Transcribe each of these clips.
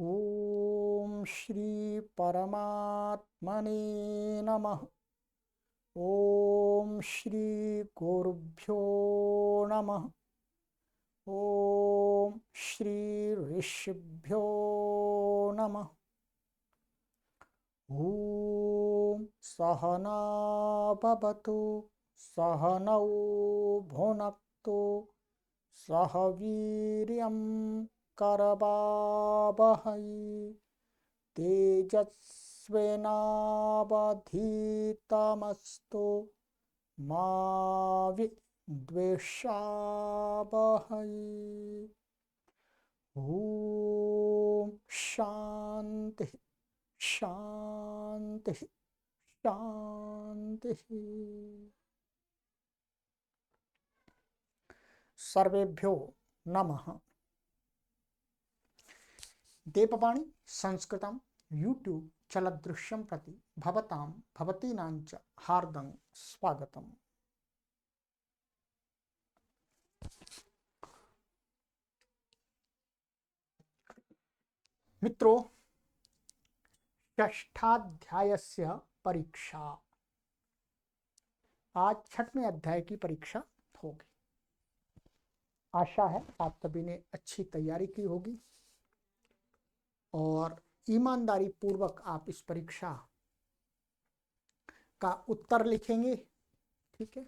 ओम श्री परमात्मने नमः। ओम श्री गुरुभ्यो नमः। ओम श्री ऋषिभ्यो नमः। ओम सहना भवतु सहनौ भुनक्तु सह वीर्यं करवावहै तेजस्विनावधीतमस्तु मा विद्विषावहै। ओम शांति शांति शांति। सर्वेभ्यो नमः। देववाणी संस्कृतं यूट्यूब चलदृश्यं प्रति भवतां भवतीनांच हार्दं स्वागतम्। मित्रों, षष्ठाध्यायस्य परीक्षा। आज छठवें अध्याय की परीक्षा होगी। आशा है आप सभी ने अच्छी तैयारी की होगी और ईमानदारी पूर्वक आप इस परीक्षा का उत्तर लिखेंगे। ठीक है।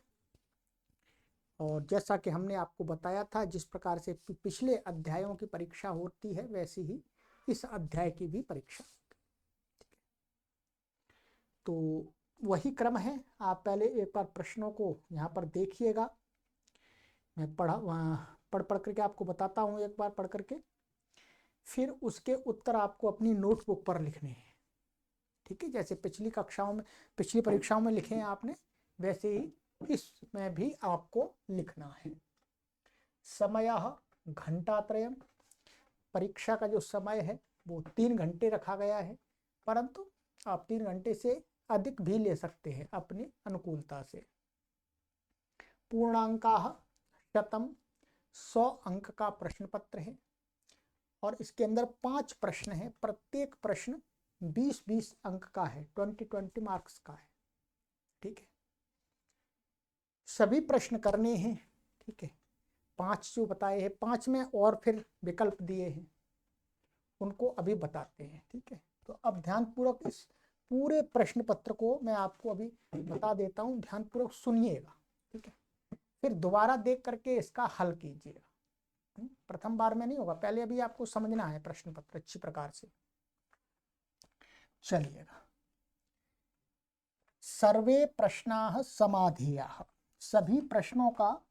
और जैसा कि हमने आपको बताया था, जिस प्रकार से पिछले अध्यायों की परीक्षा होती है वैसी ही इस अध्याय की भी परीक्षा। तो वही क्रम है। आप पहले एक बार प्रश्नों को यहाँ पर देखिएगा। मैं पढ़ करके आपको बताता हूँ एक बार पढ़ करके, फिर उसके उत्तर आपको अपनी नोटबुक पर लिखने हैं। ठीक है। जैसे पिछली परीक्षाओं में लिखे हैं आपने, वैसे ही इसमें भी आपको लिखना है। समयः घंटात्रयम्। परीक्षा का जो समय है वो 3 घंटे रखा गया है, परंतु आप 3 घंटे से अधिक भी ले सकते हैं अपनी अनुकूलता से। पूर्णांकाः शतम्। 100 अंक का प्रश्न पत्र है और इसके अंदर 5 प्रश्न हैं। प्रत्येक प्रश्न 20-20 अंक का है, 20-20 मार्क्स का है। ठीक है। सभी प्रश्न करने हैं। ठीक है। 5 जो बताए हैं, 5 में और फिर विकल्प दिए हैं, उनको अभी बताते हैं। ठीक है। तो अब ध्यानपूर्वक इस पूरे प्रश्न पत्र को मैं आपको अभी बता देता हूँ, ध्यानपूर्वक सुनिएगा। ठीक है। फिर दोबारा देख करके इसका हल कीजिएगा। प्रथम बार में नहीं होगा, पहले अभी आपको समझना है प्रश्न पत्र अच्छी प्रकार से। चलिएगा। सर्वे प्रश्नाः समाधेयाः। सभी प्रश्नों का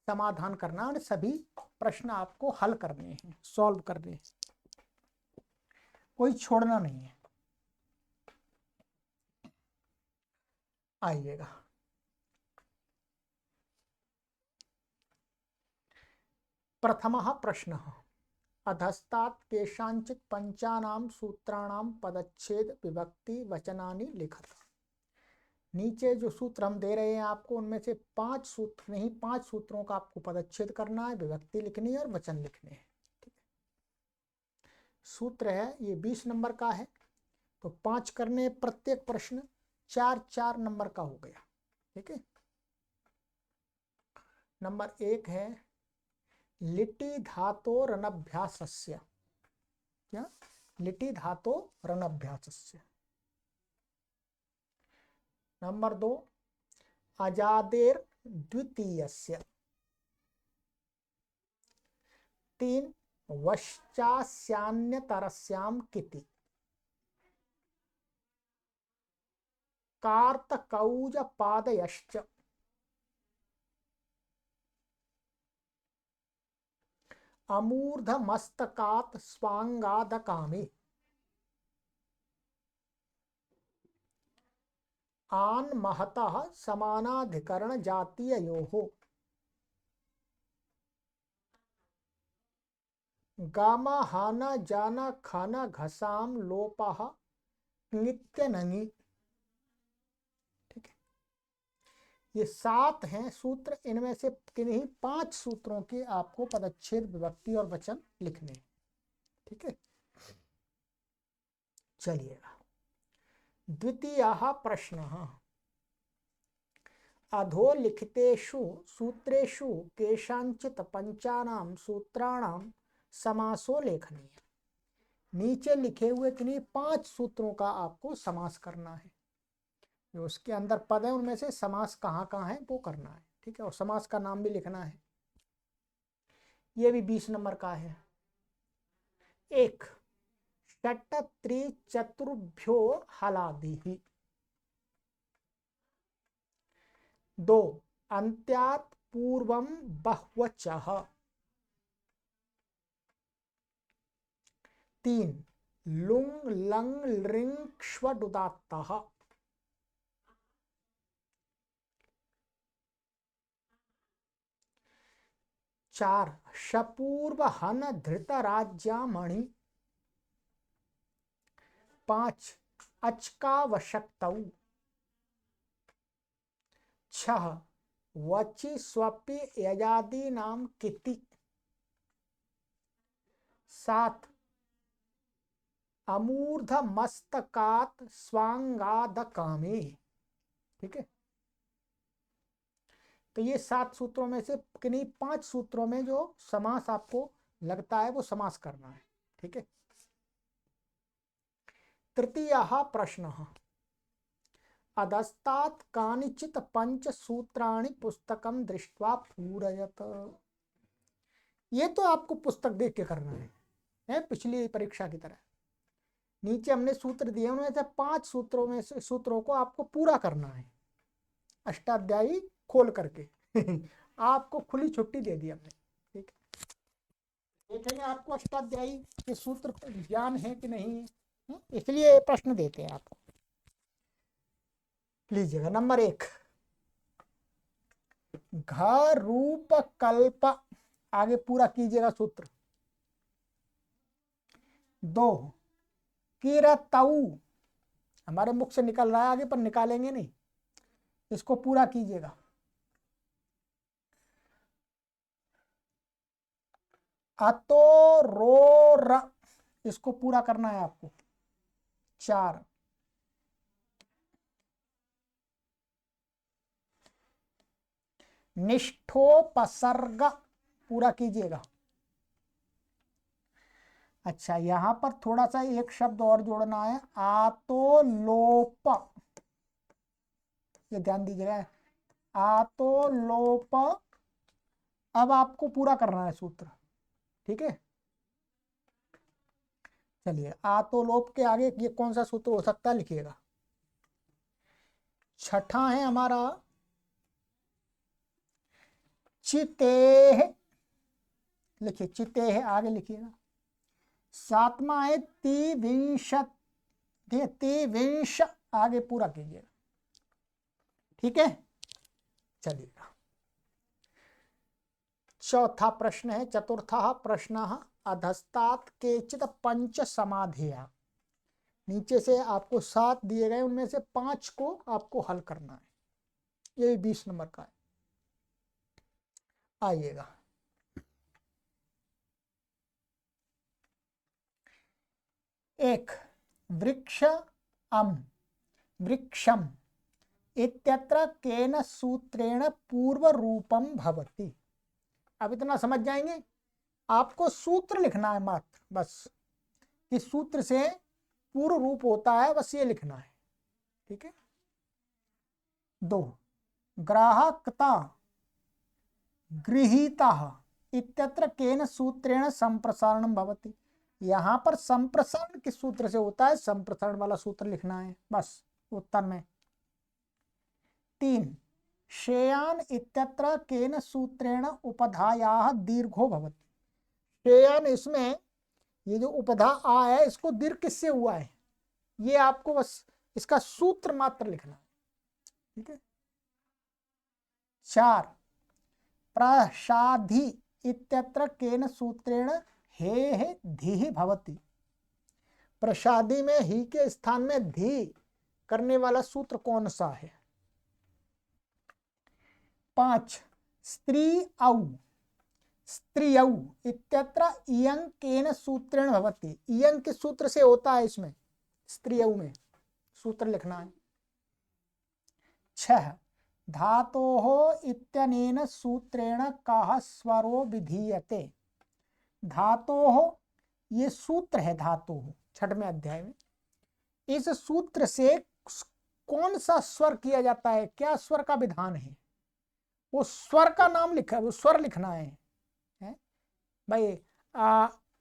समाधान करना और सभी प्रश्न आपको हल करने हैं, सॉल्व करने हैं, कोई छोड़ना नहीं है। आइएगा। प्रथमः प्रश्नः। अधस्तात् केषाञ्चित् पंचानां सूत्राणां पदच्छेद विभक्ति वचनानि लिखत। नीचे जो सूत्र हम दे रहे हैं आपको, उनमें से 5 सूत्र नहीं, 5 सूत्रों का आपको पदच्छेद करना है, विभक्ति लिखनी है और वचन लिखने हैं। ठीक है। सूत्र है ये 20 नंबर का है, तो 5 करने, प्रत्येक प्रश्न 4-4 नंबर का हो गया। ठीक है। नंबर 1 है लिटि धातो रनभ्यासस्य। क्या? लिटि धातो रनभ्यासस्य। नंबर 2 अजादेर द्वितीयस्य। 3 वश्चास्यान्यतरस्याम किति। कार्तकौज पादयश्च। अमूर्धमस्तकात् स्वांगादकामी। आन महतः समानाधिकरण जातीययोः। गामा हाना जाना खाना घसाम लोपः नित्य नंगी। ठीक है। ये 7 हैं सूत्र। इनमें से किन्हीं 5 सूत्रों के आपको पदच्छेद विभक्ति और वचन लिखने हैं। ठीक है। चलिएगा, द्वितीयः प्रश्नः, अधोलिखितेषु सूत्रेषु केषाञ्चित् पंचानां सूत्राणां समासो लेखनीय। नीचे लिखे हुए किन्हीं 5 सूत्रों का आपको समास करना है। जो उसके अंदर पद है उनमें से समास कहाँ कहाँ है वो करना है, ठीक है। और समास का नाम भी लिखना है। ये भी 20 नंबर का है। 1 षट् त्रि चतुर्भ्यो हलादिः। 2 अन्त्यात् पूर्वं बह्वचः। 3 लुङ् लङ् लृङ् क्ष्वडुदात्तः। 4 शपूर्व हन धृतराज्यामणि। 5 अचकावशक्तौ। 6 वचि स्वपि यजादीनां किति। 7 अमूर्ध मस्तकात् स्वांगादकामे। ठीक है, तो ये 7 सूत्रों में से किन्हीं 5 सूत्रों में जो समास आपको लगता है वो समास करना है। ठीक है। तृतीयः प्रश्नः, अधस्तात् कानिचित् 5 सूत्राणि पुस्तकं दृष्ट्वा पूरयत। ये तो आपको पुस्तक देख के करना है पिछली परीक्षा की तरह। नीचे हमने सूत्र दिए, उनमें से 5 सूत्रों में से सूत्रों को आपको पूरा करना है, अष्टाध्यायी खोल करके। आपको खुली छुट्टी दे दी हमने। ठीक है, देखेंगे आपको अष्टाध्यायी के सूत्र ज्ञान है कि नहीं, इसलिए प्रश्न देते हैं आपको। लीजिएगा, नंबर 1 घ रूप कल्प, आगे पूरा कीजिएगा सूत्र। 2 किरतऊ, हमारे मुख से निकल रहा है आगे पर निकालेंगे नहीं, इसको पूरा कीजिएगा। अतो रो र, इसको पूरा करना है आपको। 4 निष्ठोपसर्ग, पूरा कीजिएगा। अच्छा, यहां पर थोड़ा सा एक शब्द और जोड़ना है, आतोलोप, ये ध्यान दीजिएगा, आतोलोप। अब आपको पूरा करना है सूत्र। ठीक है, चलिए, आतोलोप के आगे ये कौन सा सूत्र हो सकता है लिखिएगा। 6ठा है हमारा चितेह, लिखिए चितेह, आगे लिखिएगा। 7वां है तिविंशत, तिविंश, आगे पूरा कीजिएगा। ठीक है, चलिएगा। चौथा प्रश्न है, चतुर्थः प्रश्नः, अधस्तात् केचित् 5 समाधेया। नीचे से आपको 7 दिए गए, उनमें से 5 को आपको हल करना है। ये 20 नंबर का है। आइएगा, एक वृक्ष वृक्षम इत्यत्र केन सूत्रेण पूर्व रूपम भवति। अब इतना समझ जाएंगे, आपको सूत्र लिखना है मात्र, बस इस सूत्र से पूर्व रूप होता है, बस ये लिखना है। ठीक है। 2 ग्राहकता गृहीता इत्यत्र केन सूत्रेण संप्रसारणं भवति। यहां पर संप्रसारण किस सूत्र से होता है, संप्रसारण वाला सूत्र लिखना है बस उत्तर में। 3 श्रेयान इत्यत्र केन सूत्रेण उपधायाः दीर्घो भवति। श्रेयान, इसमें ये जो उपधा आ है, इसको दीर्घ किससे हुआ है, ये आपको बस इसका सूत्र मात्र लिखना है। ठीक है। 4 प्रसाधि इत्यत्र केन सूत्रेण हे धी भवति। प्रसादी में ही के स्थान में धी करने वाला सूत्र कौन सा है। 5 स्त्रियौ इत्यत्र इयं केन सूत्रेण भवति। इयं किस सूत्र से होता है इसमें, स्त्रियऊ में सूत्र लिखना है। 6 धातोः इत्यनेन सूत्रेण कः स्वरो विधीयते। धातोः ये सूत्र है, धातोः 6वें अध्याय में। इस सूत्र से कौन सा स्वर किया जाता है, क्या स्वर का विधान है, वो स्वर का नाम लिखा, वो स्वर लिखना है भाई।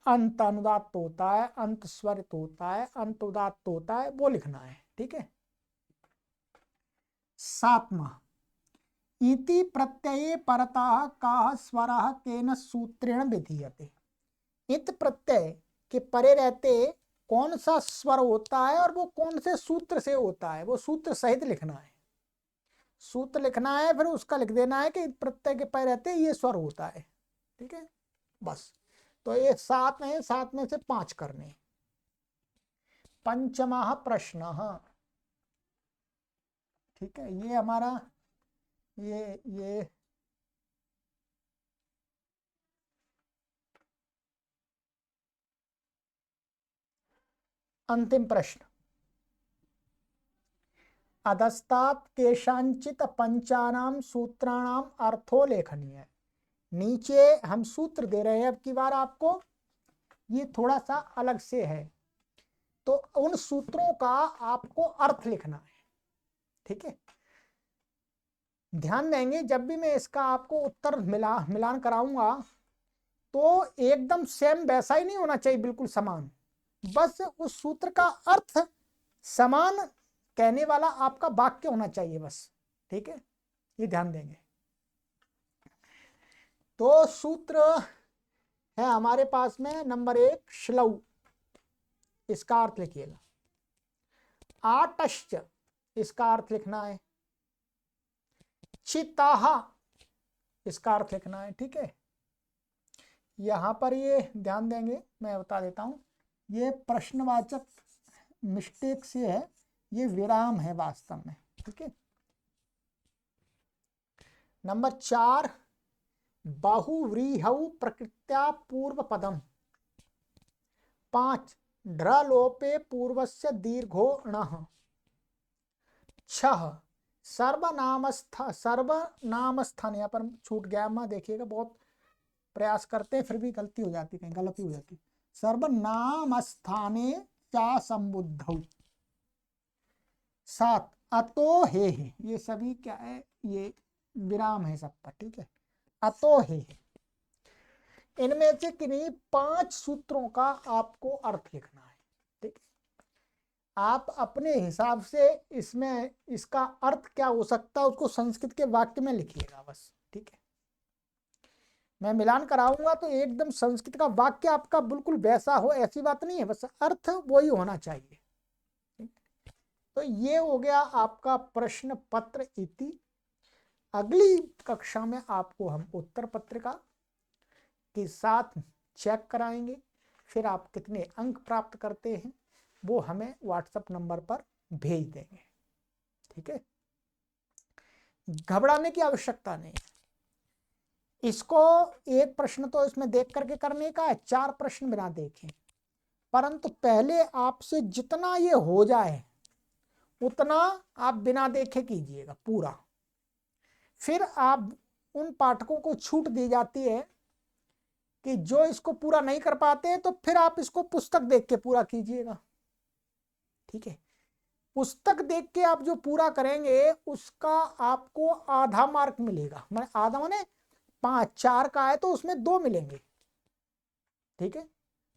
अंत अनुदात्त होता है, अंत स्वरित होता है, अंत उदात्त होता है, वो लिखना है। ठीक है। 7वां इति प्रत्यये परतः कः स्वरः केन सूत्रेण विधीयते। इत प्रत्यय के परे रहते कौन सा स्वर होता है और वो कौन से सूत्र से होता है, वो सूत्र सहित लिखना है। सूत्र लिखना है, फिर उसका लिख देना है कि इत प्रत्यय के परे रहते ये स्वर होता है। ठीक है, बस। तो ये 7 है, 7 में से 5 करने। 5वां प्रश्न। ठीक है, ये हमारा ये अंतिम प्रश्न। अधस्तात् केषांचित पंचानाम सूत्राणाम अर्थो लेखनीय। नीचे हम सूत्र दे रहे हैं, अब की बार आपको ये थोड़ा सा अलग से है, तो उन सूत्रों का आपको अर्थ लिखना है। ठीक है, ध्यान देंगे जब भी मैं इसका आपको उत्तर मिलान कराऊंगा तो एकदम सेम वैसा ही नहीं होना चाहिए, बिल्कुल समान, बस उस सूत्र का अर्थ समान कहने वाला आपका वाक्य होना चाहिए बस। ठीक है, ये ध्यान देंगे। तो सूत्र है हमारे पास में नंबर 1 श्लौ, इसका अर्थ लिखिएगा। आटश्च, इसका अर्थ लिखना है। चिताह, इसका अर्थ लिखना है। ठीक है, यहां पर ये ध्यान देंगे, मैं बता देता हूं, ये प्रश्नवाचक मिस्टेक से है, ये विराम है वास्तव में। ठीक है। नंबर 4 बहुव्रीहौ प्रकृत्या पूर्व पदम। 5 ढ्रलोपे पूर्वस्य दीर्घो णः। 6 सर्वनामस्थान, यहाँ पर छूट गया, मैं देखिएगा बहुत प्रयास करते हैं फिर भी गलती हो जाती, कहीं गलती हो जाती। सर्वनामस्थाने चा संबुद्धौ। 7 अतो हे, ये सभी क्या है, ये विराम है सब पर। ठीक है, अतो हे। इनमें से किन्हीं 5 सूत्रों का आपको अर्थ लिखना है। ठीक है, आप अपने हिसाब से इसमें इसका अर्थ क्या हो सकता है उसको संस्कृत के वाक्य में लिखिएगा बस। ठीक है, मैं मिलान कराऊंगा तो एकदम संस्कृत का वाक्य आपका बिल्कुल वैसा हो, ऐसी बात नहीं है, बस अर्थ वही होना चाहिए। तो ये हो गया आपका प्रश्न पत्र इति। अगली कक्षा में आपको हम उत्तर पत्रिका के साथ चेक कराएंगे, फिर आप कितने अंक प्राप्त करते हैं वो हमें व्हाट्सएप नंबर पर भेज देंगे। ठीक है, घबराने की आवश्यकता नहीं है। इसको एक प्रश्न तो इसमें देख करके करने का है, 4 प्रश्न बिना देखें, परंतु पहले आपसे जितना ये हो जाए उतना आप बिना देखे कीजिएगा पूरा। फिर आप उन पाठकों को छूट दी जाती है कि जो इसको पूरा नहीं कर पाते हैं तो फिर आप इसको पुस्तक देख के पूरा कीजिएगा। ठीक है, पुस्तक देख के आप जो पूरा करेंगे उसका आपको आधा मार्क मिलेगा, मैं आधा माने 5, 4 का है तो उसमें 2 मिलेंगे। ठीक है,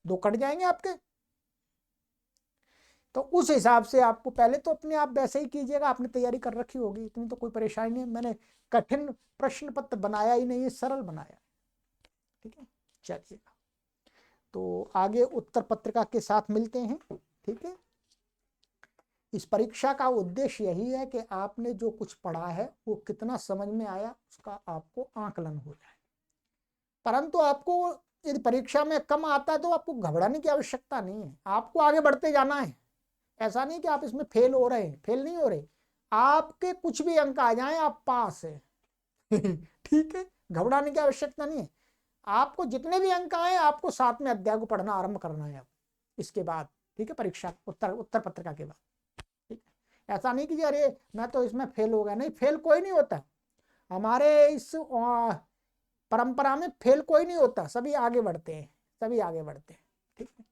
2 कट जाएंगे आपके। तो उस हिसाब से आपको पहले तो अपने आप वैसे ही कीजिएगा, आपने तैयारी कर रखी होगी, इतनी तो कोई परेशानी नहीं है, मैंने कठिन प्रश्न पत्र बनाया ही नहीं है, सरल बनाया। ठीक है, चलिएगा, तो आगे उत्तर पत्रिका के साथ मिलते हैं। ठीक है, इस परीक्षा का उद्देश्य यही है कि आपने जो कुछ पढ़ा है वो कितना समझ में आया उसका आपको आकलन हो जाए। परंतु आपको यदि परीक्षा में कम आता है तो आपको घबराने की आवश्यकता नहीं है, आपको आगे बढ़ते जाना है। ऐसा नहीं कि आप इसमें फेल हो रहे हैं, फेल नहीं हो रहे, आपके कुछ भी अंक आ जाएं आप पास है। ठीक है, घबराने की आवश्यकता नहीं है। आपको जितने भी अंक आए आपको 7वें अध्याय को पढ़ना आरंभ करना है अब इसके बाद। ठीक है, परीक्षा उत्तर पत्रिका के बाद। ठीक है, ऐसा नहीं कि जी अरे मैं तो इसमें फेल हो गया, नहीं, फेल कोई नहीं होता हमारे इस परंपरा में, फेल कोई नहीं होता, सभी आगे बढ़ते हैं, सभी आगे बढ़ते हैं। ठीक है,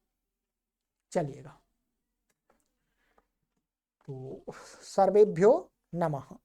चलिएगा, तो सर्वेभ्यो नमः।